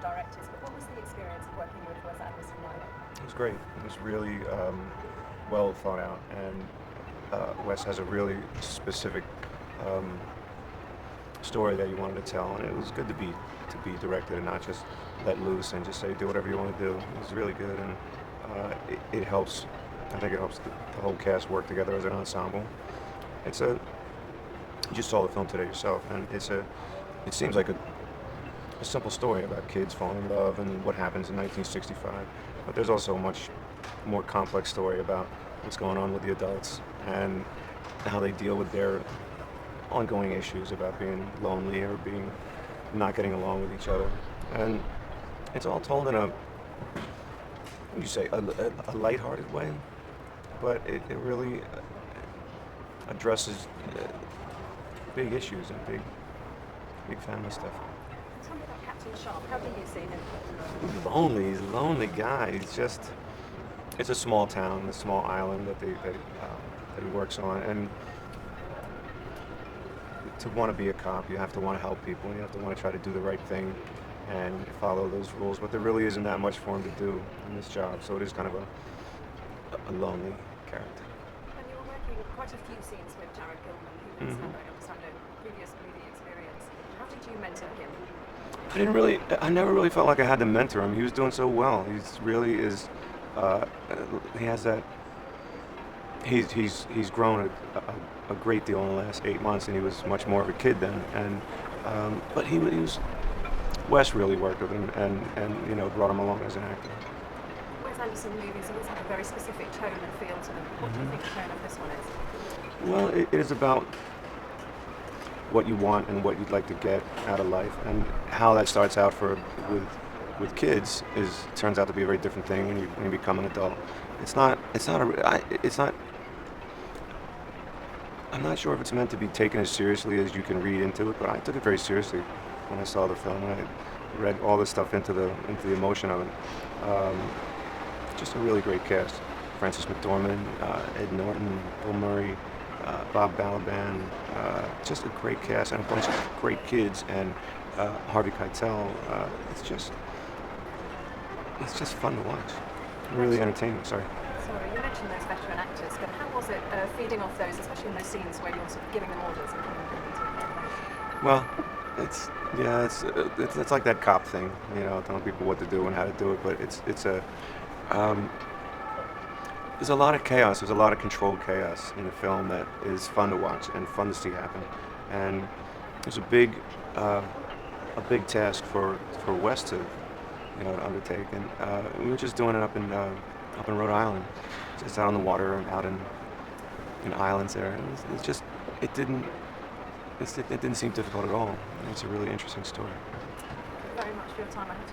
directors, but what was the experience of working with Wes Anderson like? It was great. It was really well thought out, and Wes has a really specific story that he wanted to tell, and it was good to be directed and not just let loose and just say do whatever you want to do. It was really good, and it helps. I think it helps the whole cast work together as an ensemble. It's a You just saw the film today yourself, and it seems like a simple story about kids falling in love and what happens in 1965. But there's also a much more complex story about what's going on with the adults and how they deal with their ongoing issues about being lonely or being not getting along with each other. And it's all told in a, what do you say, a lighthearted way, but it really addresses big issues and big family stuff. Tell me about Captain Sharp. How do you see him? He's a lonely guy. It's a small town, a small island that he works on, and to want to be a cop, you have to want to help people, and you have to want to try to do the right thing and follow those rules. But there really isn't that much for him to do in this job, so it is kind of a lonely character. And you were working quite a few scenes with Jared Gilman, who has had a previous movie experience. How did you mentor him? I never really felt like I had to mentor him. He was doing so well. He has that. He's grown a great deal in the last 8 months, and he was much more of a kid then. And but he was. Wes really worked with him, and brought him along as an actor. Wes Anderson movies always have a very specific tone and feel to them. What do you think the tone of this one is? Well, it is about what you want and what you'd like to get out of life, and how that starts out with kids turns out to be a very different thing when you become an adult. I'm not sure if it's meant to be taken as seriously as you can read into it, but I took it very seriously when I saw the film. I read all this stuff into the emotion of it. Just a really great cast: Frances McDormand, Ed Norton, Bill Murray, Bob Balaban. Just a great cast and a bunch of great kids, and Harvey Keitel. It's just fun to watch. Really entertaining. Sorry, you mentioned those veteran actors, but how was it feeding off those, especially in those scenes where you're sort of giving them orders and telling them to? well, it's like that cop thing, telling people what to do and how to do it. But there's a lot of chaos. There's a lot of controlled chaos in the film that is fun to watch and fun to see happen. And there's a big task for Wes to undertake. And we were just doing it up in Rhode Island, just out on the water and out in islands there. And it didn't seem difficult at all. It's a really interesting story. Thank you very much for your time.